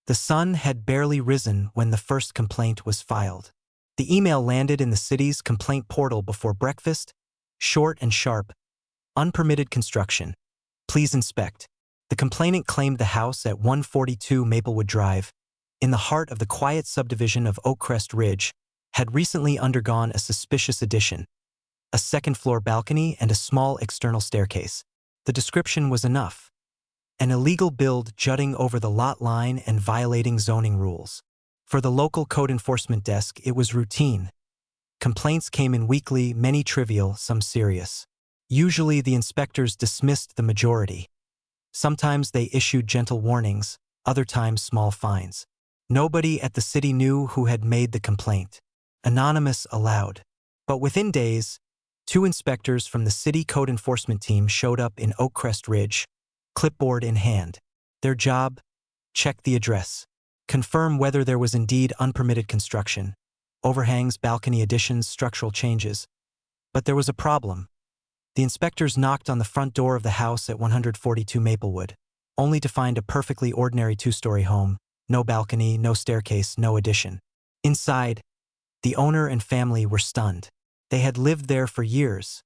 The sun had barely risen when the first complaint was filed. The email landed in the city's complaint portal before breakfast, short and sharp. Unpermitted construction. Please inspect. The complainant claimed the house at 142 Maplewood Drive, in the heart of the quiet subdivision of Oakcrest Ridge, had recently undergone a suspicious addition. A second-floor balcony and a small external staircase. The description was enough. An illegal build jutting over the lot line and violating zoning rules. For the local code enforcement desk, it was routine. Complaints came in weekly, many trivial, some serious. Usually the inspectors dismissed the majority. Sometimes they issued gentle warnings, other times small fines. Nobody at the city knew who had made the complaint. Anonymous allowed. But within days, 2 inspectors from the city code enforcement team showed up in Oakcrest Ridge, clipboard in hand. Their job? Check the address. Confirm whether there was indeed unpermitted construction. Overhangs, balcony additions, structural changes. But there was a problem. The inspectors knocked on the front door of the house at 142 Maplewood, only to find a perfectly ordinary 2-story home, no balcony, no staircase, no addition. Inside, the owner and family were stunned. They had lived there for years.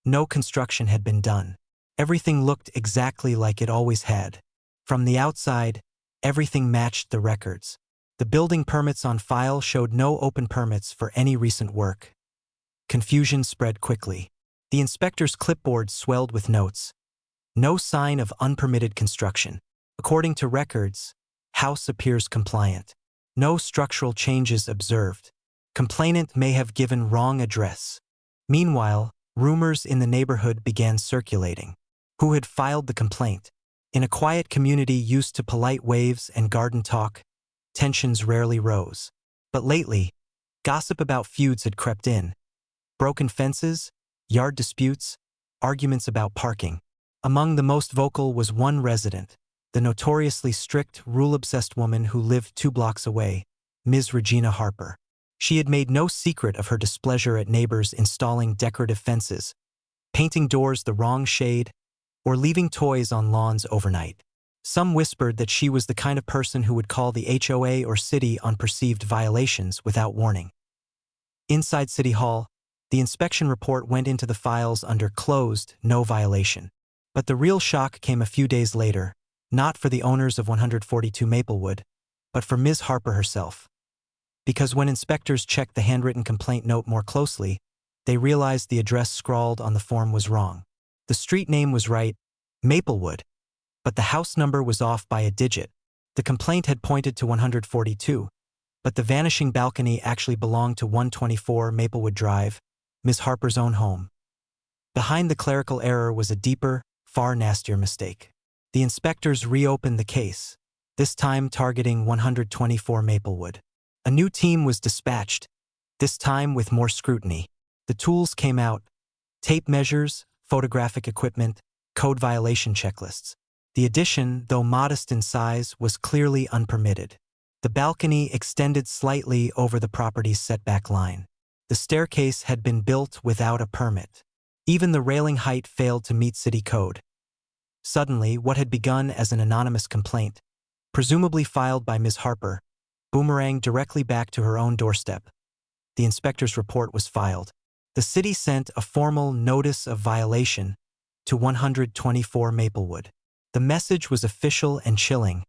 No construction had been done. Everything looked exactly like it always had. From the outside, everything matched the records. The building permits on file showed no open permits for any recent work. Confusion spread quickly. The inspector's clipboard swelled with notes. No sign of unpermitted construction. According to records, house appears compliant. No structural changes observed. Complainant may have given wrong address. Meanwhile, rumors in the neighborhood began circulating. Who had filed the complaint? In a quiet community used to polite waves and garden talk, tensions rarely rose. But lately, gossip about feuds had crept in. Broken fences, yard disputes, arguments about parking. Among the most vocal was one resident, the notoriously strict, rule-obsessed woman who lived 2 blocks away, Ms. Regina Harper. She had made no secret of her displeasure at neighbors installing decorative fences, painting doors the wrong shade, or leaving toys on lawns overnight. Some whispered that she was the kind of person who would call the HOA or city on perceived violations without warning. Inside City Hall, the inspection report went into the files under closed, no violation. But the real shock came a few days later, not for the owners of 142 Maplewood, but for Ms. Harper herself. Because when inspectors checked the handwritten complaint note more closely, they realized the address scrawled on the form was wrong. The street name was right, Maplewood, but the house number was off by a digit. The complaint had pointed to 142, but the vanishing balcony actually belonged to 124 Maplewood Drive, Ms. Harper's own home. Behind the clerical error was a deeper, far nastier mistake. The inspectors reopened the case, this time targeting 124 Maplewood. A new team was dispatched, this time with more scrutiny. The tools came out: tape measures, photographic equipment, code violation checklists. The addition, though modest in size, was clearly unpermitted. The balcony extended slightly over the property's setback line. The staircase had been built without a permit. Even the railing height failed to meet city code. Suddenly, what had begun as an anonymous complaint, presumably filed by Ms. Harper, boomeranged directly back to her own doorstep. The inspector's report was filed. The city sent a formal notice of violation to 124 Maplewood. The message was official and chilling.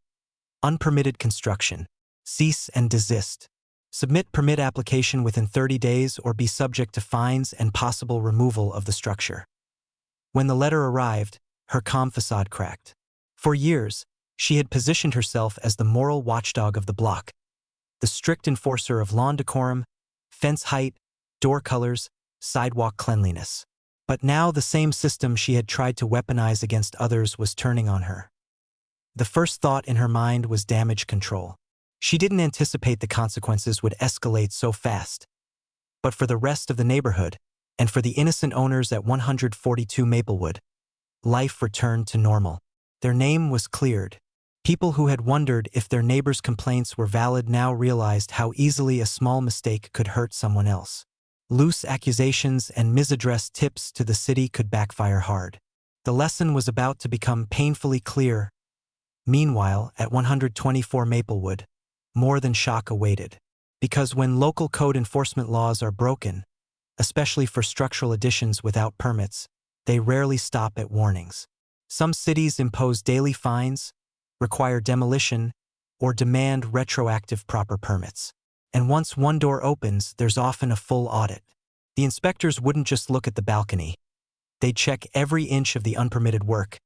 Unpermitted construction. Cease and desist. Submit permit application within 30 days or be subject to fines and possible removal of the structure. When the letter arrived, her calm facade cracked. For years, she had positioned herself as the moral watchdog of the block, the strict enforcer of lawn decorum, fence height, door colors, sidewalk cleanliness. But now the same system she had tried to weaponize against others was turning on her. The first thought in her mind was damage control. She didn't anticipate the consequences would escalate so fast. But for the rest of the neighborhood, and for the innocent owners at 142 Maplewood, life returned to normal. Their name was cleared. People who had wondered if their neighbors' complaints were valid now realized how easily a small mistake could hurt someone else. Loose accusations and misaddressed tips to the city could backfire hard. The lesson was about to become painfully clear. Meanwhile, at 124 Maplewood, more than shock awaited. Because when local code enforcement laws are broken, especially for structural additions without permits, they rarely stop at warnings. Some cities impose daily fines, require demolition, or demand retroactive proper permits. And once one door opens, there's often a full audit. The inspectors wouldn't just look at the balcony. They'd check every inch of the unpermitted work: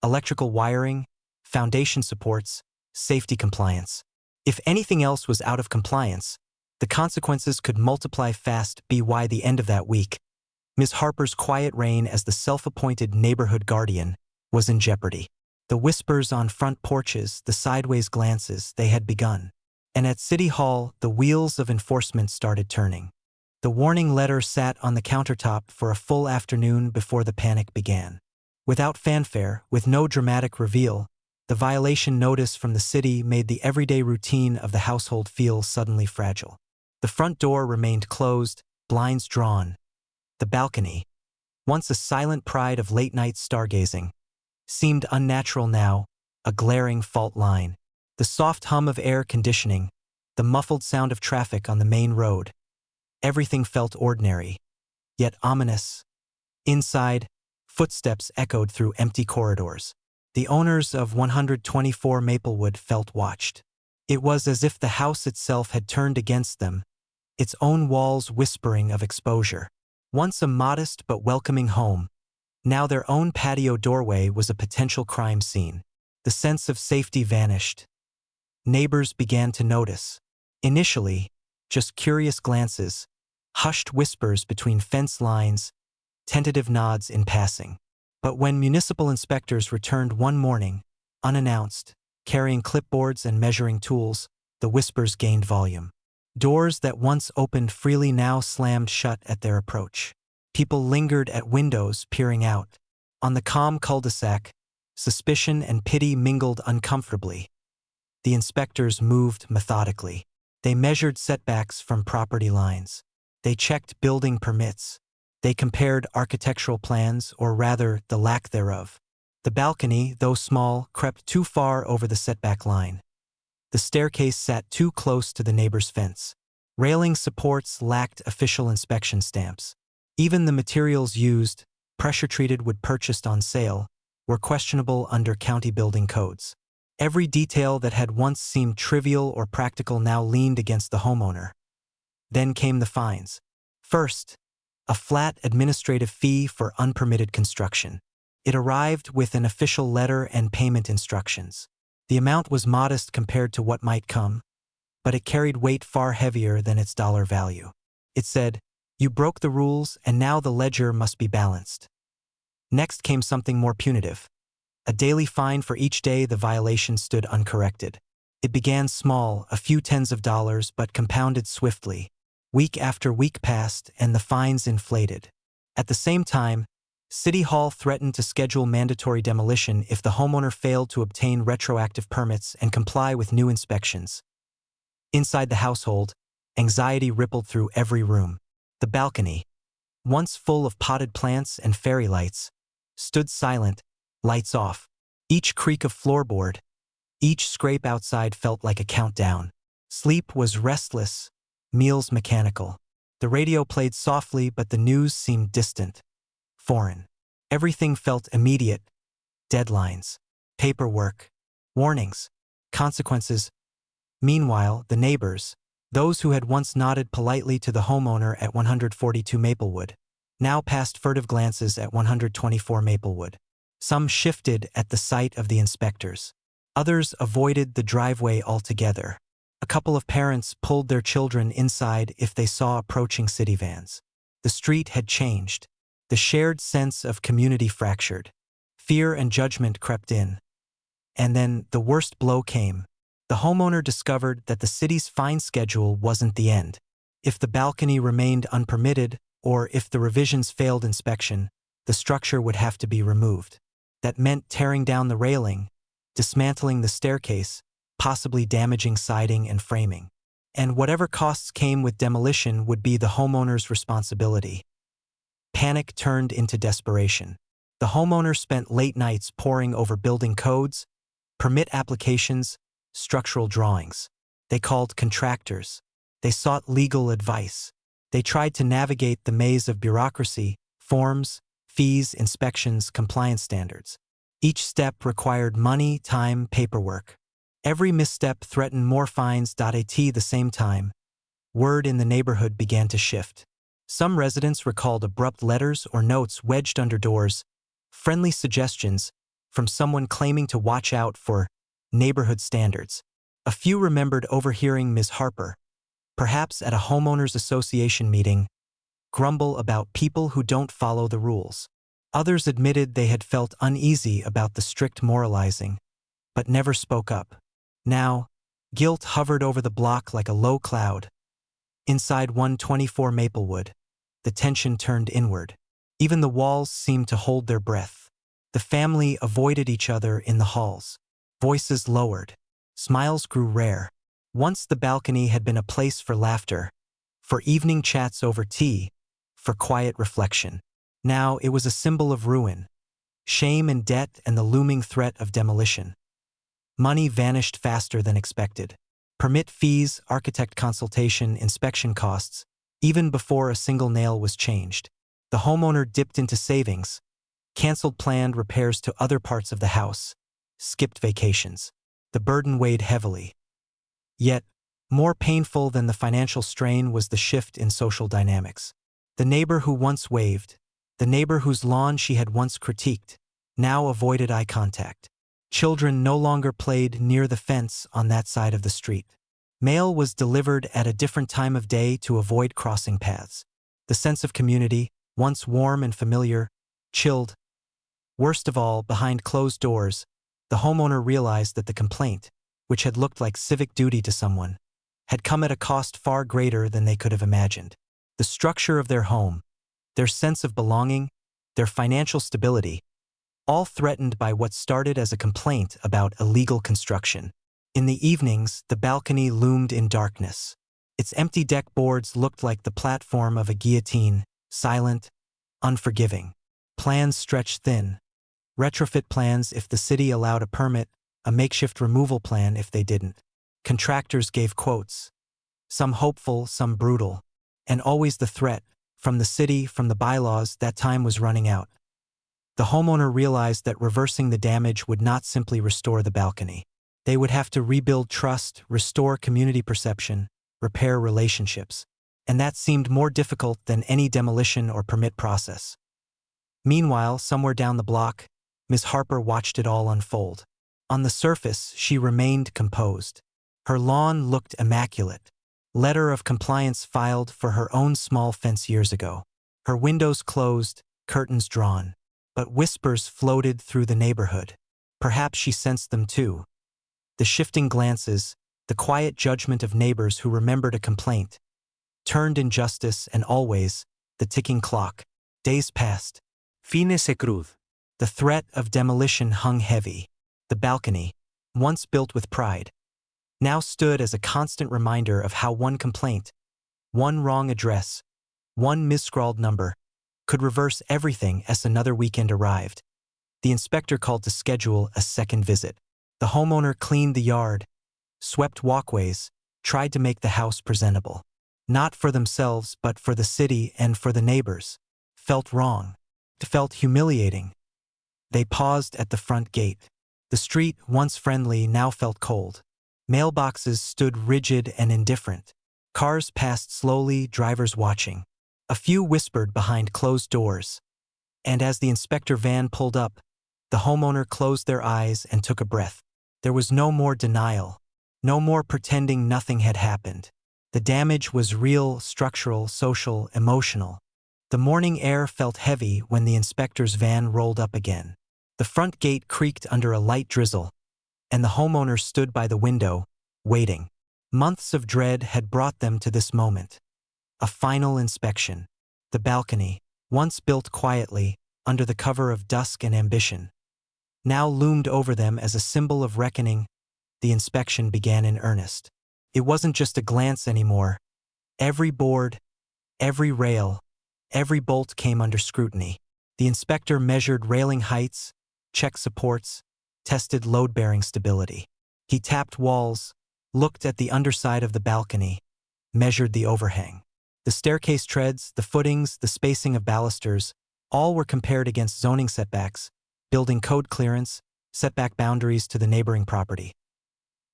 electrical wiring, foundation supports, safety compliance. If anything else was out of compliance, the consequences could multiply fast. By the end of that week, Ms. Harper's quiet reign as the self-appointed neighborhood guardian was in jeopardy. The whispers on front porches, the sideways glances, they had begun. And at City Hall, the wheels of enforcement started turning. The warning letter sat on the countertop for a full afternoon before the panic began. Without fanfare, with no dramatic reveal, the violation notice from the city made the everyday routine of the household feel suddenly fragile. The front door remained closed, blinds drawn. The balcony, once a silent pride of late-night stargazing, seemed unnatural now, a glaring fault line. The soft hum of air conditioning, the muffled sound of traffic on the main road. Everything felt ordinary, yet ominous. Inside, footsteps echoed through empty corridors. The owners of 124 Maplewood felt watched. It was as if the house itself had turned against them, its own walls whispering of exposure. Once a modest but welcoming home, now their own patio doorway was a potential crime scene. The sense of safety vanished. Neighbors began to notice. Initially, just curious glances, hushed whispers between fence lines, tentative nods in passing. But when municipal inspectors returned one morning, unannounced, carrying clipboards and measuring tools, the whispers gained volume. Doors that once opened freely now slammed shut at their approach. People lingered at windows, peering out. On the calm cul-de-sac, suspicion and pity mingled uncomfortably. The inspectors moved methodically. They measured setbacks from property lines. They checked building permits. They compared architectural plans, or rather, the lack thereof. The balcony, though small, crept too far over the setback line. The staircase sat too close to the neighbor's fence. Railing supports lacked official inspection stamps. Even the materials used, pressure-treated wood purchased on sale, were questionable under county building codes. Every detail that had once seemed trivial or practical now leaned against the homeowner. Then came the fines. First, a flat administrative fee for unpermitted construction. It arrived with an official letter and payment instructions. The amount was modest compared to what might come, but it carried weight far heavier than its dollar value. It said, "You broke the rules, and now the ledger must be balanced." Next came something more punitive. A daily fine for each day the violation stood uncorrected. It began small, a few tens of dollars, but compounded swiftly. Week after week passed, and the fines inflated. At the same time, City Hall threatened to schedule mandatory demolition if the homeowner failed to obtain retroactive permits and comply with new inspections. Inside the household, anxiety rippled through every room. The balcony, once full of potted plants and fairy lights, stood silent, lights off. Each creak of floorboard, each scrape outside felt like a countdown. Sleep was restless, meals mechanical. The radio played softly, but the news seemed distant, foreign. Everything felt immediate: deadlines, paperwork, warnings, consequences. Meanwhile, the neighbors, those who had once nodded politely to the homeowner at 142 Maplewood, now passed furtive glances at 124 Maplewood. Some shifted at the sight of the inspectors. Others avoided the driveway altogether. A couple of parents pulled their children inside if they saw approaching city vans. The street had changed. The shared sense of community fractured. Fear and judgment crept in. And then the worst blow came. The homeowner discovered that the city's fine schedule wasn't the end. If the balcony remained unpermitted, or if the revisions failed inspection, the structure would have to be removed. That meant tearing down the railing, dismantling the staircase, possibly damaging siding and framing. And whatever costs came with demolition would be the homeowner's responsibility. Panic turned into desperation. The homeowner spent late nights poring over building codes, Permit applications, structural drawings. They called contractors. They sought legal advice. They tried to navigate the maze of bureaucracy, forms, fees, inspections, compliance standards. Each step required money, time, paperwork. Every misstep threatened more fines. At the same time, word in the neighborhood began to shift. Some residents recalled abrupt letters or notes wedged under doors, friendly suggestions from someone claiming to watch out for neighborhood standards. A few remembered overhearing Ms. Harper, perhaps at a homeowners association meeting, grumble about people who don't follow the rules. Others admitted they had felt uneasy about the strict moralizing, but never spoke up. Now, guilt hovered over the block like a low cloud. Inside 124 Maplewood, the tension turned inward. Even the walls seemed to hold their breath. The family avoided each other in the halls. Voices lowered. Smiles grew rare. Once the balcony had been a place for laughter, for evening chats over tea, for quiet reflection. Now it was a symbol of ruin, shame and debt, and the looming threat of demolition. Money vanished faster than expected. Permit fees, architect consultation, inspection costs, even before a single nail was changed. The homeowner dipped into savings, canceled planned repairs to other parts of the house, skipped vacations. The burden weighed heavily. Yet, more painful than the financial strain was the shift in social dynamics. The neighbor who once waved, the neighbor whose lawn she had once critiqued, now avoided eye contact. Children no longer played near the fence on that side of the street. Mail was delivered at a different time of day to avoid crossing paths. The sense of community, once warm and familiar, chilled. Worst of all, behind closed doors, the homeowner realized that the complaint, which had looked like civic duty to someone, had come at a cost far greater than they could have imagined. The structure of their home, their sense of belonging, their financial stability, all threatened by what started as a complaint about illegal construction. In the evenings, the balcony loomed in darkness. Its empty deck boards looked like the platform of a guillotine, silent, unforgiving. Plans stretched thin. Retrofit plans if the city allowed a permit, a makeshift removal plan if they didn't. Contractors gave quotes, some hopeful, some brutal, and always the threat, from the city, from the bylaws, that time was running out. The homeowner realized that reversing the damage would not simply restore the balcony. They would have to rebuild trust, restore community perception, repair relationships. And that seemed more difficult than any demolition or permit process. Meanwhile, somewhere down the block, Ms. Harper watched it all unfold. On the surface, she remained composed. Her lawn looked immaculate. Letter of compliance filed for her own small fence years ago. Her windows closed, curtains drawn. But whispers floated through the neighborhood. Perhaps she sensed them too. The shifting glances, the quiet judgment of neighbors who remembered a complaint, turned injustice, and always, the ticking clock. Days passed. Fine se cruz. The threat of demolition hung heavy. The balcony, once built with pride, now stood as a constant reminder of how one complaint, one wrong address, one misscrawled number, could reverse everything as another weekend arrived. The inspector called to schedule a second visit. The homeowner cleaned the yard, swept walkways, tried to make the house presentable. Not for themselves, but for the city and for the neighbors. Felt wrong. Felt humiliating. They paused at the front gate. The street, once friendly, now felt cold. Mailboxes stood rigid and indifferent. Cars passed slowly, drivers watching. A few whispered behind closed doors. And as the inspector van pulled up, the homeowner closed their eyes and took a breath. There was no more denial. No more pretending nothing had happened. The damage was real, structural, social, emotional. The morning air felt heavy when the inspector's van rolled up again. The front gate creaked under a light drizzle, and the homeowner stood by the window, waiting. Months of dread had brought them to this moment. A final inspection. The balcony, once built quietly, under the cover of dusk and ambition, now loomed over them as a symbol of reckoning. The inspection began in earnest. It wasn't just a glance anymore. Every board, every rail, every bolt came under scrutiny. The inspector measured railing heights, checked supports, tested load-bearing stability. He tapped walls, looked at the underside of the balcony, measured the overhang. The staircase treads, the footings, the spacing of balusters, all were compared against zoning setbacks, building code clearance, setback boundaries to the neighboring property.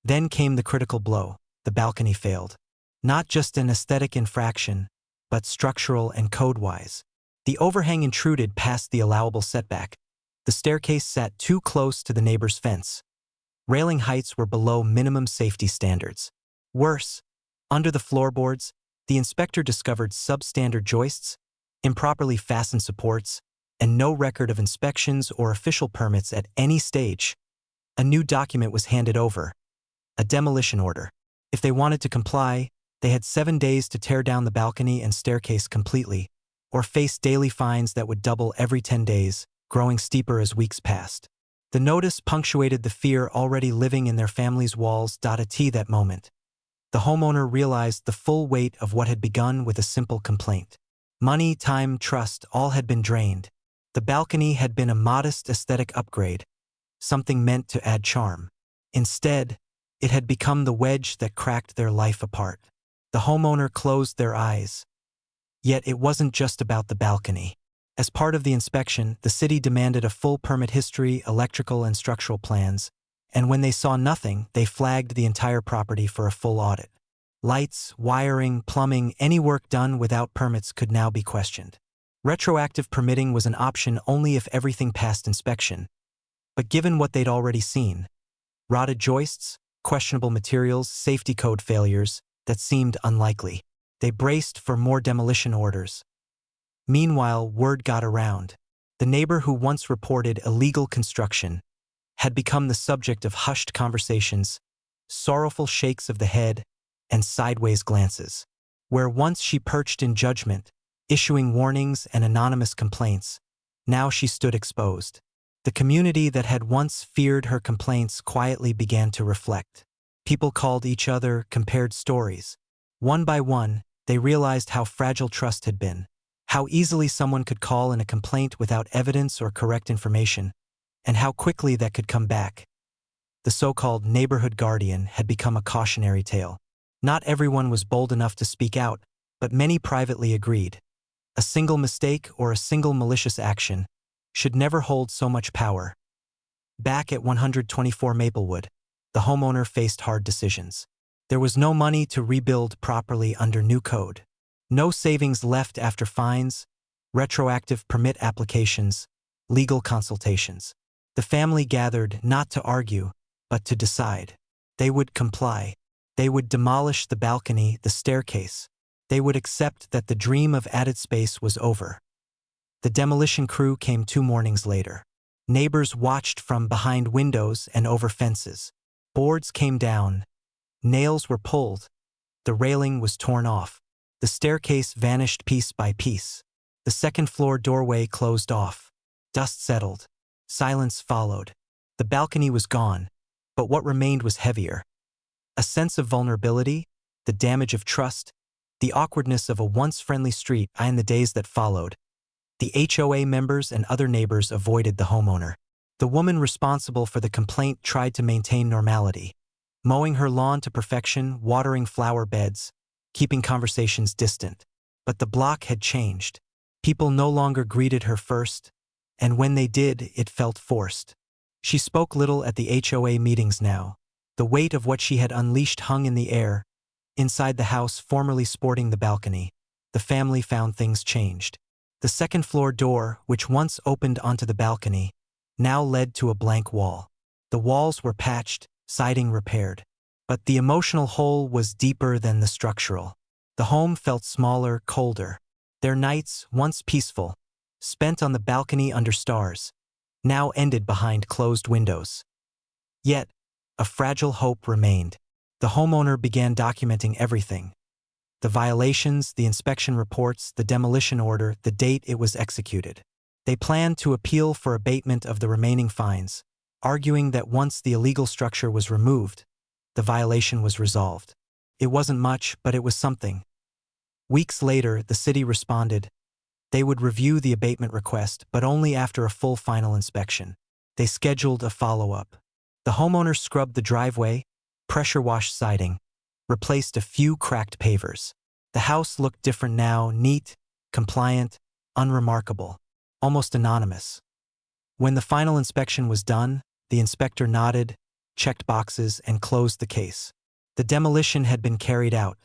Then came the critical blow. The balcony failed. Not just an aesthetic infraction, but structural and code-wise. The overhang intruded past the allowable setback. The staircase sat too close to the neighbor's fence. Railing heights were below minimum safety standards. Worse, under the floorboards, the inspector discovered substandard joists, improperly fastened supports, and no record of inspections or official permits at any stage. A new document was handed over, a demolition order. If they wanted to comply, they had 7 days to tear down the balcony and staircase completely, or face daily fines that would double every 10 days, growing steeper as weeks passed. The notice punctuated the fear already living in their family's walls. At that moment, the homeowner realized the full weight of what had begun with a simple complaint. Money, time, trust, all had been drained. The balcony had been a modest aesthetic upgrade, something meant to add charm. Instead, it had become the wedge that cracked their life apart. The homeowner closed their eyes. Yet it wasn't just about the balcony. As part of the inspection, the city demanded a full permit history, electrical and structural plans, and when they saw nothing, they flagged the entire property for a full audit. Lights, wiring, plumbing, any work done without permits could now be questioned. Retroactive permitting was an option only if everything passed inspection. But given what they'd already seen, rotted joists, questionable materials, safety code failures, that seemed unlikely. They braced for more demolition orders. Meanwhile, word got around. The neighbor who once reported illegal construction had become the subject of hushed conversations, sorrowful shakes of the head, and sideways glances. Where once she perched in judgment, issuing warnings and anonymous complaints, now she stood exposed. The community that had once feared her complaints quietly began to reflect. People called each other, compared stories. One by one, they realized how fragile trust had been, how easily someone could call in a complaint without evidence or correct information, and how quickly that could come back. The so-called neighborhood guardian had become a cautionary tale. Not everyone was bold enough to speak out, but many privately agreed. A single mistake or a single malicious action should never hold so much power. Back at 124 Maplewood, the homeowner faced hard decisions. There was no money to rebuild properly under new code. No savings left after fines, retroactive permit applications, legal consultations. The family gathered not to argue, but to decide. They would comply. They would demolish the balcony, the staircase. They would accept that the dream of added space was over. The demolition crew came 2 mornings later. Neighbors watched from behind windows and over fences. Boards came down. Nails were pulled. The railing was torn off. The staircase vanished piece by piece. The second-floor doorway closed off. Dust settled. Silence followed. The balcony was gone, but what remained was heavier. A sense of vulnerability, the damage of trust, the awkwardness of a once friendly street. In the days that followed, the HOA members and other neighbors avoided the homeowner. The woman responsible for the complaint tried to maintain normality, mowing her lawn to perfection, watering flower beds, keeping conversations distant. But the block had changed. People no longer greeted her first, and when they did, it felt forced. She spoke little at the HOA meetings now. The weight of what she had unleashed hung in the air. Inside the house formerly sporting the balcony, the family found things changed. The second-floor door, which once opened onto the balcony, now led to a blank wall. The walls were patched, siding repaired. But the emotional hole was deeper than the structural. The home felt smaller, colder. Their nights, once peaceful, spent on the balcony under stars, now ended behind closed windows. Yet, a fragile hope remained. The homeowner began documenting everything. The violations, the inspection reports, the demolition order, the date it was executed. They planned to appeal for abatement of the remaining fines, arguing that once the illegal structure was removed, the violation was resolved. It wasn't much, but it was something. Weeks later, the city responded. They would review the abatement request, but only after a full final inspection. They scheduled a follow-up. The homeowner scrubbed the driveway, pressure-washed siding, replaced a few cracked pavers. The house looked different now, neat, compliant, unremarkable, almost anonymous. When the final inspection was done, the inspector nodded, checked boxes, and closed the case. The demolition had been carried out.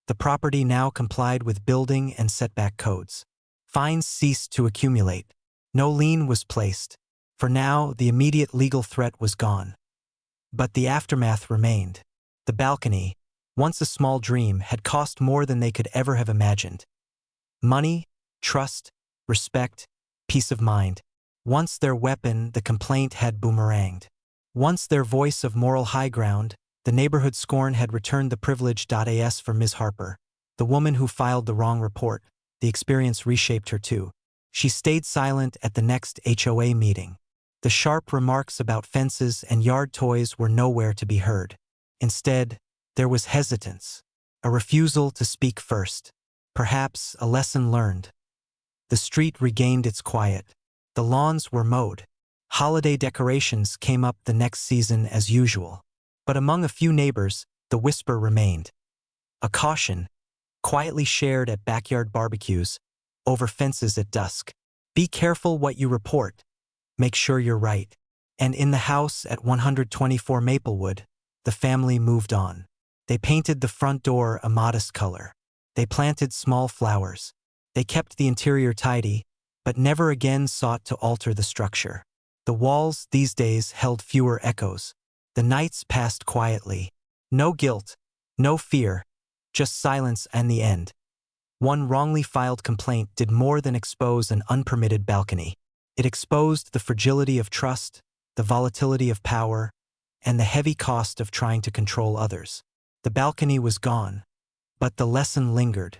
The property now complied with building and setback codes. Fines ceased to accumulate. No lien was placed. For now, the immediate legal threat was gone. But the aftermath remained. The balcony, once a small dream, had cost more than they could ever have imagined. Money, trust, respect, peace of mind. Once their weapon, the complaint had boomeranged. Once their voice of moral high ground, the neighborhood scorn had returned the privilege.as for Ms. Harper, the woman who filed the wrong report. The experience reshaped her too. She stayed silent at the next HOA meeting. The sharp remarks about fences and yard toys were nowhere to be heard. Instead, there was hesitance, a refusal to speak first, perhaps a lesson learned. The street regained its quiet. The lawns were mowed. Holiday decorations came up the next season as usual. But among a few neighbors, the whisper remained. A caution, quietly shared at backyard barbecues, over fences at dusk. Be careful what you report. Make sure you're right. And in the house at 124 Maplewood, the family moved on. They painted the front door a modest color. They planted small flowers. They kept the interior tidy, but never again sought to alter the structure. The walls these days held fewer echoes. The nights passed quietly. No guilt, no fear, just silence and the end. One wrongly filed complaint did more than expose an unpermitted balcony. It exposed the fragility of trust, the volatility of power, and the heavy cost of trying to control others. The balcony was gone, but the lesson lingered.